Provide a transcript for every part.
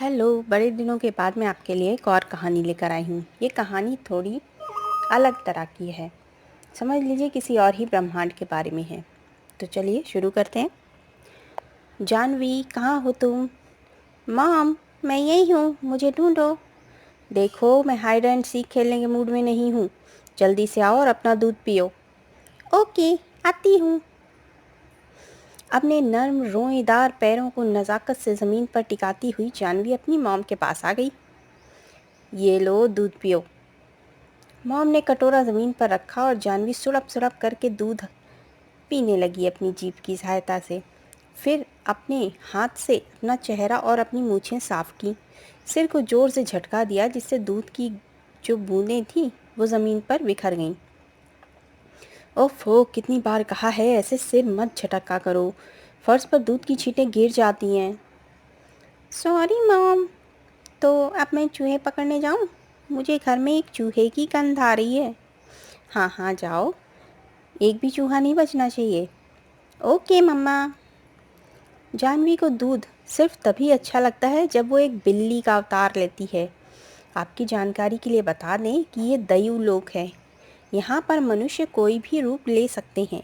Hello, बड़े दिनों के बाद मैं आपके लिए एक और कहानी लेकर आई हूँ। ये कहानी थोड़ी अलग तरह की है। समझ लीजिए किसी और ही ब्रह्मांड के बारे में है। तो चलिए शुरू करते हैं। जानवी, कहाँ हो तुम? मॉम, मैं यही हूँ, मुझे ढूंढो। देखो, मैं हाइड एंड सीक खेलने के मूड में नहीं हूँ। जल्दी से आओ और अपना दूध पियो। ओके, आती हूँ। अपने नर्म रोएदार पैरों को नज़ाकत से ज़मीन पर टिकाती हुई जानवी अपनी मॉम के पास आ गई। ये लो, दूध पियो। मॉम ने कटोरा ज़मीन पर रखा और जानवी सुड़प सुड़प करके दूध पीने लगी अपनी जीभ की सहायता से। फिर अपने हाथ से अपना चेहरा और अपनी मूछें साफ की। सिर को ज़ोर से झटका दिया जिससे दूध की जो बूंदें थीं वो ज़मीन पर बिखर गईं। ओफ़ो, कितनी बार कहा है ऐसे सिर मत झटका करो, फर्श पर दूध की छींटें गिर जाती हैं। Sorry mom. तो अब मैं चूहे पकड़ने जाऊं? मुझे घर में एक चूहे की गंध आ रही है। हाँ हाँ, जाओ, एक भी चूहा नहीं बचना चाहिए। ओके मम्मा। जानवी को दूध सिर्फ तभी अच्छा लगता है जब वो एक बिल्ली का अवतार लेती है। आपकी जानकारी के लिए बता दें कि ये दयु लोक है। यहाँ पर मनुष्य कोई भी रूप ले सकते हैं।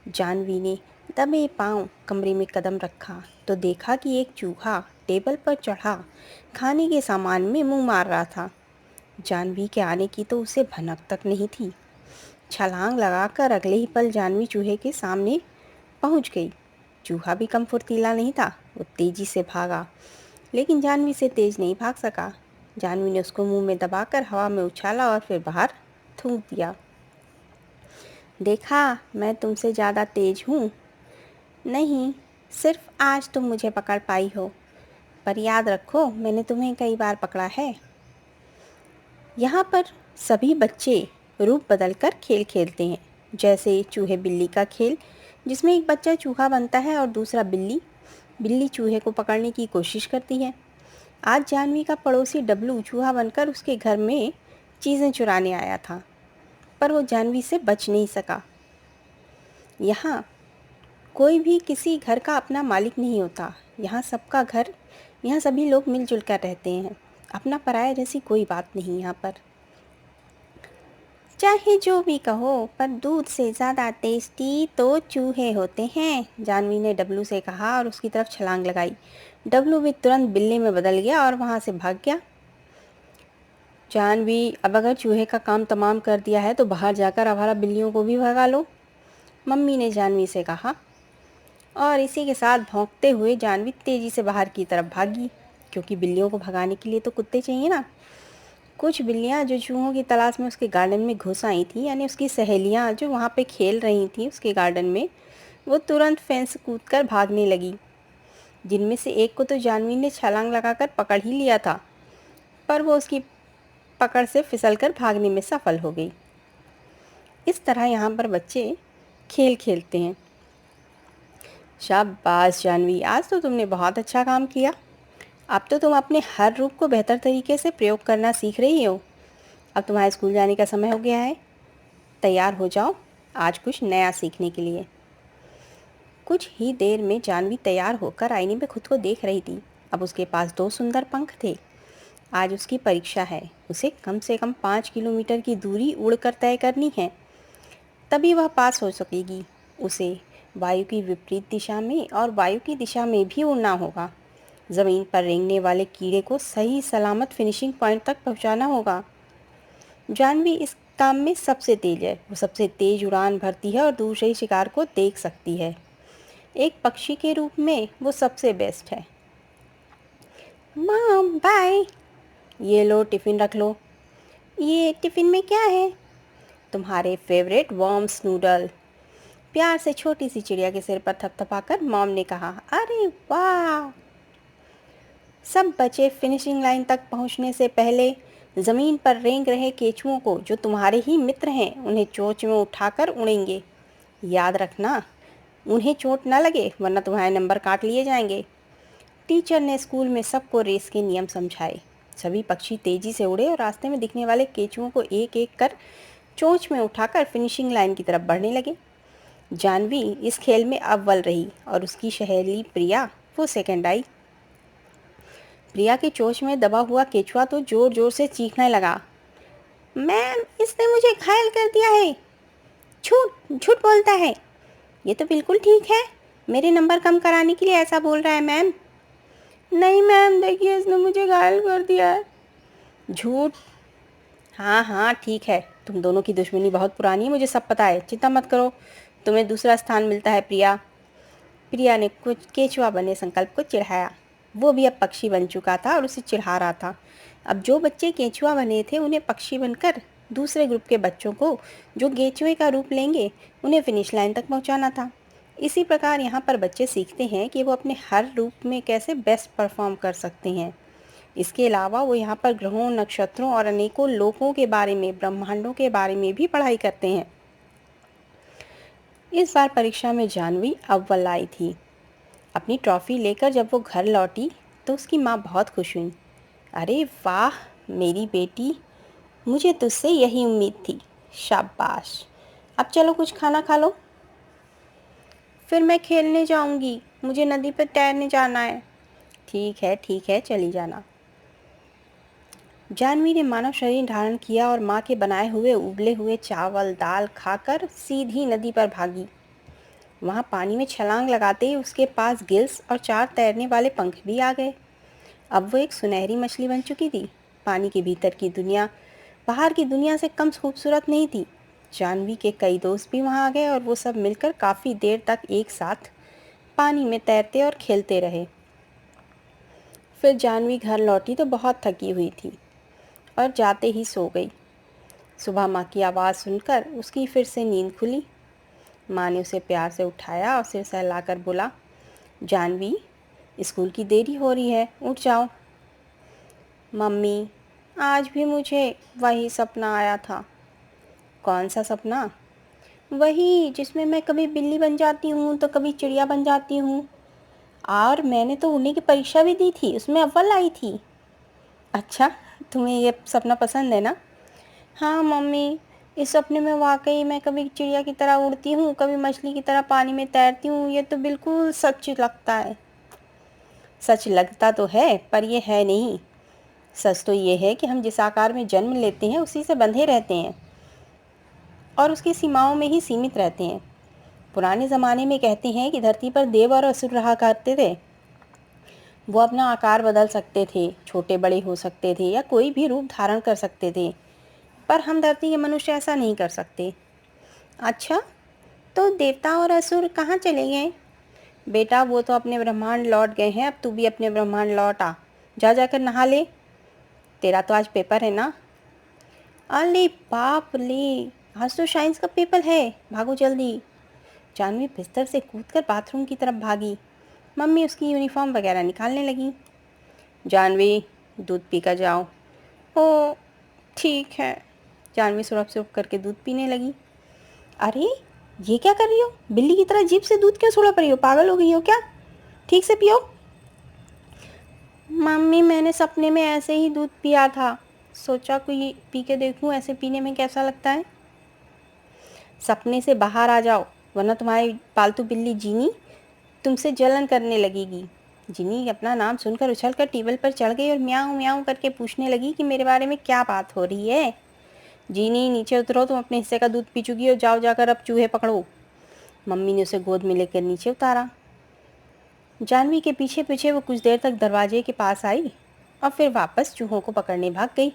जानवी ने दबे पांव कमरे में कदम रखा तो देखा कि एक चूहा टेबल पर चढ़ा खाने के सामान में मुंह मार रहा था। जानवी के आने की तो उसे भनक तक नहीं थी। छलांग लगाकर अगले ही पल जानवी चूहे के सामने पहुंच गई। चूहा भी कम फुर्तीला नहीं था। वो तेजी से भागा, लेकिन जानवी से तेज नहीं भाग सका। जानवी ने उसको मुंह में दबाकर हवा में उछाला और फिर बाहर थूक दिया। देखा, मैं तुमसे ज़्यादा तेज हूँ। नहीं, सिर्फ आज तुम मुझे पकड़ पाई हो, पर याद रखो मैंने तुम्हें कई बार पकड़ा है। यहाँ पर सभी बच्चे रूप बदलकर खेल खेलते हैं, जैसे चूहे बिल्ली का खेल, जिसमें एक बच्चा चूहा बनता है और दूसरा बिल्ली। बिल्ली चूहे को पकड़ने की कोशिश करती है। आज जानवी का पड़ोसी डब्लू चूहा बनकर उसके घर में चीज़ें चुराने आया था, पर वो जानवी से बच नहीं सका। यहाँ कोई भी किसी घर का अपना मालिक नहीं होता। यहाँ सबका घर, यहाँ सभी लोग मिलजुल कर रहते हैं। अपना पराया जैसी कोई बात नहीं यहाँ पर। चाहे जो भी कहो, पर दूध से ज़्यादा टेस्टी तो चूहे होते हैं, जानवी ने डब्लू से कहा और उसकी तरफ छलांग लगाई। डब्लू भी तुरंत बिल्ली में बदल गया और वहाँ से भाग गया। जानवी, अब अगर चूहे का काम तमाम कर दिया है तो बाहर जाकर आवारा बिल्लियों को भी भगा लो, मम्मी ने जानवी से कहा। और इसी के साथ भौंकते हुए जानवी तेज़ी से बाहर की तरफ भागी, क्योंकि बिल्लियों को भगाने के लिए तो कुत्ते चाहिए ना। कुछ बिल्लियाँ जो चूहों की तलाश में उसके गार्डन में घुस आई थीं, यानी उसकी सहेलियाँ जो वहाँ पे खेल रही थीं उसके गार्डन में, वो तुरंत फेंस कूदकर भागने लगी। जिनमें से एक को तो जानवी ने छलांग लगाकर पकड़ ही लिया था, पर वो उसकी पकड़ से फिसलकर भागने में सफल हो गई। इस तरह यहाँ पर बच्चे खेल खेलते हैं। शाबाश जानवी, आज तो तुमने बहुत अच्छा काम किया। अब तो तुम अपने हर रूप को बेहतर तरीके से प्रयोग करना सीख रही हो। अब तुम्हारे स्कूल जाने का समय हो गया है। तैयार हो जाओ आज कुछ नया सीखने के लिए। कुछ ही देर में जानवी तैयार होकर आईने में खुद को देख रही थी। अब उसके पास 2 सुंदर पंख थे। आज उसकी परीक्षा है। उसे कम से कम 5 किलोमीटर की दूरी उड़कर तय करनी है, तभी वह पास हो सकेगी। उसे वायु की विपरीत दिशा में और वायु की दिशा में भी उड़ना होगा। ज़मीन पर रेंगने वाले कीड़े को सही सलामत फिनिशिंग पॉइंट तक पहुंचाना होगा। जानवी इस काम में सबसे तेज है। वो सबसे तेज उड़ान भरती है और दूसरे शिकार को देख सकती है। एक पक्षी के रूप में वो सबसे बेस्ट है। Mom, bye. ये लो, टिफ़िन रख लो। ये टिफ़िन में क्या है? तुम्हारे फेवरेट वर्म्स नूडल, प्यार से छोटी सी चिड़िया के सिर पर थपथपाकर मॉम ने कहा। अरे वाह! सब बच्चे फिनिशिंग लाइन तक पहुंचने से पहले ज़मीन पर रेंग रहे केचुओं को, जो तुम्हारे ही मित्र हैं, उन्हें चोंच में उठाकर उड़ेंगे। याद रखना, उन्हें चोट न लगे, वरना तुम्हारे नंबर काट लिए जाएंगे। टीचर ने स्कूल में सबको रेस के नियम समझाए। सभी पक्षी तेजी से उड़े और रास्ते में दिखने वाले केचुओं को एक एक कर चोंच में उठाकर फिनिशिंग लाइन की तरफ बढ़ने लगे। जानवी इस खेल में अव्वल रही और उसकी सहेली प्रिया वो सेकंड आई। प्रिया की चोंच में दबा हुआ केंचुआ तो जोर जोर से चीखने लगा। मैम, इसने मुझे घायल कर दिया है। झूठ झूठ बोलता है। ये तो बिल्कुल ठीक है, मेरे नंबर कम कराने के लिए ऐसा बोल रहा है मैम। नहीं मैम, देखिए इसने मुझे घायल कर दिया है। झूठ। हाँ हाँ ठीक है, तुम दोनों की दुश्मनी बहुत पुरानी है, मुझे सब पता है, चिंता मत करो, तुम्हें दूसरा स्थान मिलता है प्रिया। प्रिया ने कुछ केंचुआ बने संकल्प को चिढ़ाया। वो भी अब पक्षी बन चुका था और उसे चिढ़ा रहा था। अब जो बच्चे केंचुआ बने थे उन्हें पक्षी बनकर दूसरे ग्रुप के बच्चों को, जो केंचुए का रूप लेंगे, उन्हें फिनिश लाइन तक पहुंचाना था। इसी प्रकार यहाँ पर बच्चे सीखते हैं कि वो अपने हर रूप में कैसे बेस्ट परफॉर्म कर सकते हैं। इसके अलावा वो यहाँ पर ग्रहों, नक्षत्रों और अनेकों लोकों के बारे में, ब्रह्मांडों के बारे में भी पढ़ाई करते हैं। इस बार परीक्षा में जानवी अव्वल आई थी। अपनी ट्रॉफ़ी लेकर जब वो घर लौटी तो उसकी माँ बहुत खुश हुई। अरे वाह मेरी बेटी, मुझे तुझसे यही उम्मीद थी, शाबाश। अब चलो कुछ खाना खा लो। फिर मैं खेलने जाऊंगी, मुझे नदी पर तैरने जाना है। ठीक है, चली जाना। जानवी ने मानव शरीर धारण किया और माँ के बनाए हुए उबले हुए चावल दाल खाकर सीधी नदी पर भागी। वहाँ पानी में छलांग लगाते ही उसके पास गिल्स और 4 तैरने वाले पंख भी आ गए। अब वो एक सुनहरी मछली बन चुकी थी। पानी के भीतर की दुनिया बाहर की दुनिया से कम खूबसूरत नहीं थी। जानवी के कई दोस्त भी वहाँ आ गए और वो सब मिलकर काफ़ी देर तक एक साथ पानी में तैरते और खेलते रहे। फिर जानवी घर लौटी तो बहुत थकी हुई थी और जाते ही सो गई। सुबह माँ की आवाज़ सुनकर उसकी फिर से नींद खुली। माँ ने उसे प्यार से उठाया और सिर सहलाकर बोला, जानवी, स्कूल की देरी हो रही है, उठ जाओ। मम्मी, आज भी मुझे वही सपना आया था। कौन सा सपना? वही जिसमें मैं कभी बिल्ली बन जाती हूँ तो कभी चिड़िया बन जाती हूँ। और मैंने तो उड़ने की परीक्षा भी दी थी, उसमें अव्वल आई थी। अच्छा, तुम्हें ये सपना पसंद है ना? हाँ मम्मी, इस सपने में वाकई मैं कभी चिड़िया की तरह उड़ती हूँ, कभी मछली की तरह पानी में तैरती हूँ। ये तो बिल्कुल सच लगता है। सच लगता तो है पर ये है नहीं। सच तो ये है कि हम जिस आकार में जन्म लेते हैं उसी से बंधे रहते हैं और उसकी सीमाओं में ही सीमित रहते हैं। पुराने ज़माने में कहते हैं कि धरती पर देव और असुर रहा करते थे। वो अपना आकार बदल सकते थे, छोटे बड़े हो सकते थे या कोई भी रूप धारण कर सकते थे, पर हम धरती के मनुष्य ऐसा नहीं कर सकते। अच्छा, तो देवता और असुर कहाँ चले गए? बेटा, वो तो अपने ब्रह्मांड लौट गए हैं। अब तू भी अपने ब्रह्मांड लौट आ। जाकर नहा ले, तेरा तो आज पेपर है ना। अरे बाप रे, आज तो साइंस का पेपर है, भागो जल्दी। जानवी बिस्तर से कूदकर बाथरूम की तरफ भागी। मम्मी उसकी यूनिफॉर्म वगैरह निकालने लगी। जानवी, दूध पी कर जाओ। ओ ठीक है। जानवी सुरभ से उठ करके दूध पीने लगी। अरे ये क्या कर रही हो? बिल्ली की तरह जीभ से दूध क्यों सुलग रही हो? पागल हो गई हो क्या? ठीक से पियो। मम्मी, मैंने सपने में ऐसे ही दूध पिया था, सोचा कोई पी के देखूं ऐसे पीने में कैसा लगता है। सपने से बाहर आ जाओ, वरना तुम्हारी पालतू बिल्ली जीनी तुमसे जलन करने लगेगी। जिनी अपना नाम सुनकर उछलकर टेबल पर चढ़ गई और म्याऊं म्याऊं करके पूछने लगी कि मेरे बारे में क्या बात हो रही है। जीनी, नीचे उतरो, तुम अपने हिस्से का दूध पी चुकी हो, जाओ जाकर अब चूहे पकड़ो। मम्मी ने उसे गोद में लेकर नीचे उतारा। जानवी के पीछे पीछे वो कुछ देर तक दरवाजे के पास आई और फिर वापस चूहों को पकड़ने भाग गई।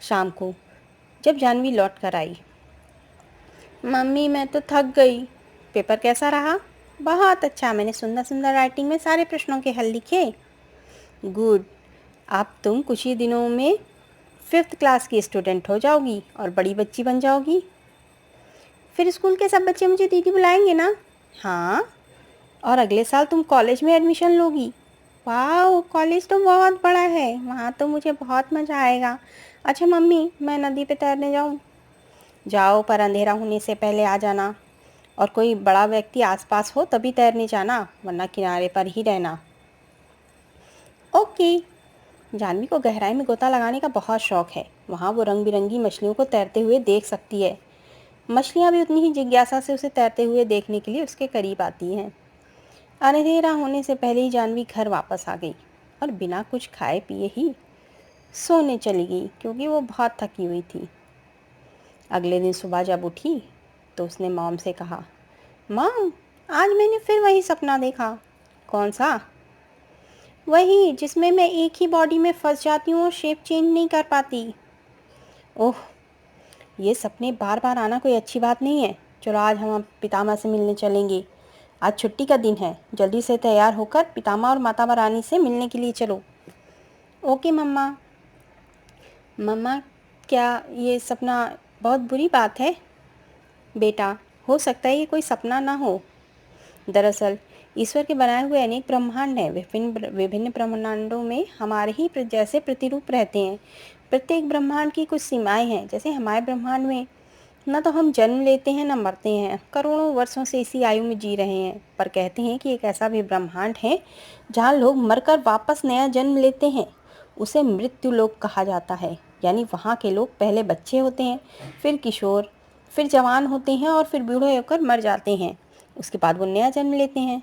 शाम को जब जानवी लौट कर आई, मम्मी मैं तो थक गई। पेपर कैसा रहा? बहुत अच्छा, मैंने सुंदर सुंदर राइटिंग में सारे प्रश्नों के हल लिखे। गुड, अब तुम कुछ ही दिनों में 5th क्लास की स्टूडेंट हो जाओगी और बड़ी बच्ची बन जाओगी। फिर स्कूल के सब बच्चे मुझे दीदी बुलाएंगे ना? हाँ, और अगले साल तुम कॉलेज में एडमिशन लोगी। वाह, कॉलेज तो बहुत बड़ा है, वहाँ तो मुझे बहुत मज़ा आएगा। अच्छा मम्मी, मैं नदी पे तैरने जाऊँ? जाओ, पर अंधेरा होने से पहले आ जाना, और कोई बड़ा व्यक्ति आसपास हो तभी तैरने जाना, वरना किनारे पर ही रहना। ओके। जानवी को गहराई में गोता लगाने का बहुत शौक है। वहाँ वो रंग बिरंगी मछलियों को तैरते हुए देख सकती है। मछलियाँ भी उतनी ही जिज्ञासा से उसे तैरते हुए देखने के लिए उसके करीब आती हैं। अंधेरा होने से पहले ही जानवी घर वापस आ गई। और बिना कुछ खाए पिए ही सोने चली गई, क्योंकि वो बहुत थकी हुई थी। अगले दिन सुबह जब उठी तो उसने मॉम से कहा, मॉम, आज मैंने फिर वही सपना देखा। कौन सा? वही जिसमें मैं एक ही बॉडी में फंस जाती हूँ और शेप चेंज नहीं कर पाती। ओह, ये सपने बार बार आना कोई अच्छी बात नहीं है। चलो आज हम पितामह से मिलने चलेंगे। आज छुट्टी का दिन है, जल्दी से तैयार होकर पितामह और माता रानी से मिलने के लिए चलो। ओके मम्मा। मम्मा, क्या ये सपना बहुत बुरी बात है? बेटा, हो सकता है ये कोई सपना ना हो। दरअसल ईश्वर के बनाए हुए अनेक ब्रह्मांड हैं। विभिन्न विभिन्न ब्रह्मांडों में हमारे ही जैसे प्रतिरूप रहते हैं। प्रत्येक ब्रह्मांड की कुछ सीमाएं हैं। जैसे हमारे ब्रह्मांड में न तो हम जन्म लेते हैं न मरते हैं, करोड़ों वर्षों से इसी आयु में जी रहे हैं। पर कहते हैं कि एक ऐसा भी ब्रह्मांड है जहाँ लोग मरकर वापस नया जन्म लेते हैं। उसे मृत्यु लोक कहा जाता है। यानी वहाँ के लोग पहले बच्चे होते हैं, फिर किशोर, फिर जवान होते हैं और फिर बूढ़े होकर मर जाते हैं। उसके बाद वो नया जन्म लेते हैं।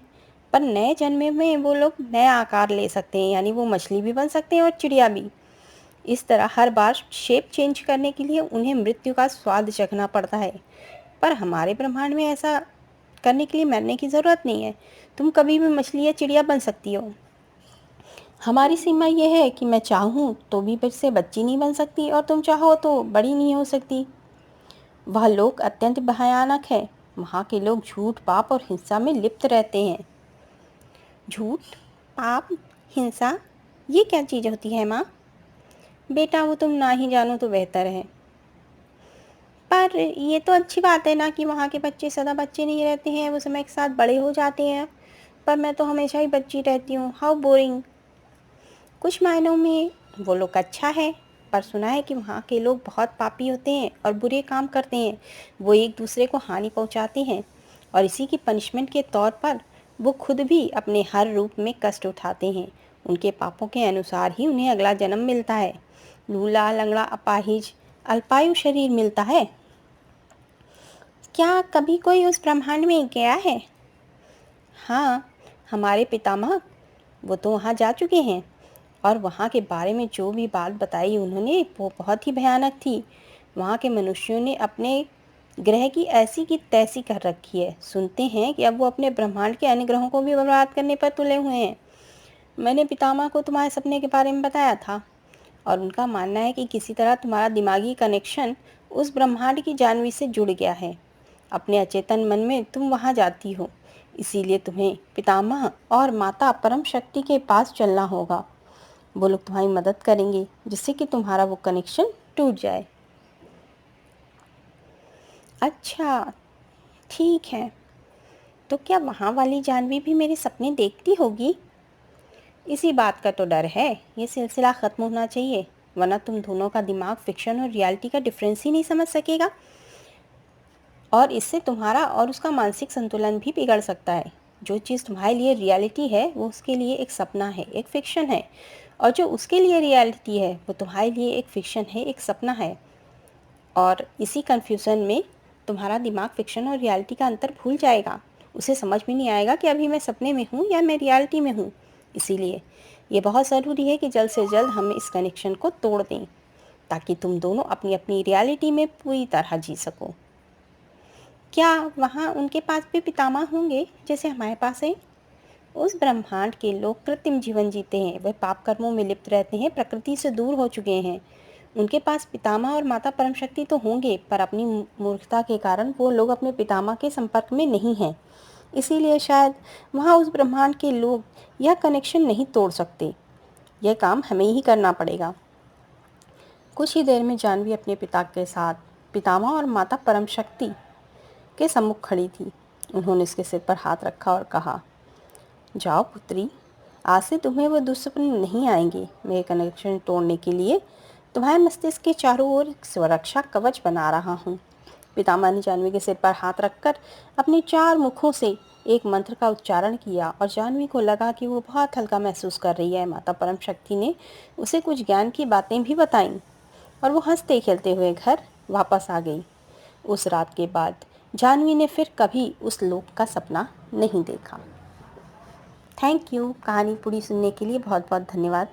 पर नए जन्म में वो लोग नया आकार ले सकते हैं, यानी वो मछली भी बन सकते हैं और चिड़िया भी। इस तरह हर बार शेप चेंज करने के लिए उन्हें मृत्यु का स्वाद चखना पड़ता है। पर हमारे ब्रह्मांड में ऐसा करने के लिए मरने की ज़रूरत नहीं है। तुम कभी भी मछली या चिड़िया बन सकती हो। हमारी सीमा यह है कि मैं चाहूँ तो भी फिर से बच्ची नहीं बन सकती और तुम चाहो तो बड़ी नहीं हो सकती। वह लोक अत्यंत भयानक है। वहाँ के लोग झूठ, पाप और हिंसा में लिप्त रहते हैं। झूठ, पाप, हिंसा, ये क्या चीज़ होती है माँ? बेटा, वो तुम ना ही जानो तो बेहतर है। पर ये तो अच्छी बात है ना कि वहाँ के बच्चे सदा बच्चे नहीं रहते हैं, वो समय के साथ बड़े हो जाते हैं। पर मैं तो हमेशा ही बच्ची रहती हूँ। How boring. कुछ मायनों में वो लोग अच्छा है, पर सुना है कि वहाँ के लोग बहुत पापी होते हैं और बुरे काम करते हैं। वो एक दूसरे को हानि पहुँचाते हैं और इसी की पनिशमेंट के तौर पर वो खुद भी अपने हर रूप में कष्ट उठाते हैं। उनके पापों के अनुसार ही उन्हें अगला जन्म मिलता है। लूला, लंगड़ा, अपाहिज, अल्पायु शरीर मिलता है। क्या कभी कोई उस ब्रह्मांड में गया है? हाँ, हमारे पितामह वो तो वहाँ जा चुके हैं और वहाँ के बारे में जो भी बात बताई उन्होंने वो बहुत ही भयानक थी। वहाँ के मनुष्यों ने अपने ग्रह की ऐसी की तैसी कर रखी है। सुनते हैं कि अब वो अपने ब्रह्मांड के अन्य ग्रहों को भी बर्बाद करने पर तुले हुए हैं। मैंने पितामह को तुम्हारे सपने के बारे में बताया था और उनका मानना है कि किसी तरह तुम्हारा दिमागी कनेक्शन उस ब्रह्मांड की जानवी से जुड़ गया है। अपने अचेतन मन में तुम वहाँ जाती हो, इसीलिए तुम्हें पितामह और माता परम शक्ति के पास चलना होगा। वो लोग तुम्हारी मदद करेंगे जिससे कि तुम्हारा वो कनेक्शन टूट जाए। अच्छा, ठीक है। तो क्या वहाँ वाली जानवी भी मेरे सपने देखती होगी? इसी बात का तो डर है। ये सिलसिला ख़त्म होना चाहिए, वरना तुम दोनों का दिमाग फिक्शन और रियलिटी का डिफरेंस ही नहीं समझ सकेगा और इससे तुम्हारा और उसका मानसिक संतुलन भी बिगड़ सकता है। जो चीज़ तुम्हारे लिए रियलिटी है वो उसके लिए एक सपना है, एक फिक्शन है, और जो उसके लिए रियलिटी है वो तुम्हारे लिए एक फिक्शन है, एक सपना है। और इसी कन्फ्यूज़न में तुम्हारा दिमाग फिक्शन और रियलिटी का अंतर भूल जाएगा। उसे समझ में नहीं आएगा कि अभी मैं सपने में हूँ या मैं रियलिटी में हूँ। इसीलिए ये बहुत ज़रूरी है कि जल्द से जल्द हम इस कनेक्शन को तोड़ दें, ताकि तुम दोनों अपनी अपनी रियलिटी में पूरी तरह जी सको। क्या वहाँ उनके पास भी पितामह होंगे जैसे हमारे पास है? उस ब्रह्मांड के लोग कृत्रिम जीवन जीते हैं। वे पाप कर्मों में लिप्त रहते हैं, प्रकृति से दूर हो चुके हैं। उनके पास पितामह और माता परम शक्ति तो होंगे, पर अपनी मूर्खता के कारण वो लोग अपने पितामह के संपर्क में नहीं हैं। इसीलिए शायद वहाँ उस ब्रह्मांड के लोग यह कनेक्शन नहीं तोड़ सकते। यह काम हमें ही करना पड़ेगा। कुछ ही देर में जानवी अपने पिता के साथ पितामह और माता परम शक्ति के सम्मुख खड़ी थी। उन्होंने उसके सिर पर हाथ रखा और कहा, जाओ पुत्री, आज से तुम्हें वो दुस्सपने नहीं आएंगे। मेरे कनेक्शन तोड़ने के लिए तुम्हारे मस्तिष्क के चारों ओर एक सुरक्षा कवच बना रहा हूँ। पितामह ने जानवी के सिर पर हाथ रखकर अपने 4 मुखों से एक मंत्र का उच्चारण किया और जानवी को लगा कि वो बहुत हल्का महसूस कर रही है। माता परम शक्ति ने उसे कुछ ज्ञान की बातें भी बताईं और वो हंसते खेलते हुए घर वापस आ गई। उस रात के बाद जानवी ने फिर कभी उस लोक का सपना नहीं देखा। थैंक यू कहानी पूरी सुनने के लिए बहुत बहुत धन्यवाद।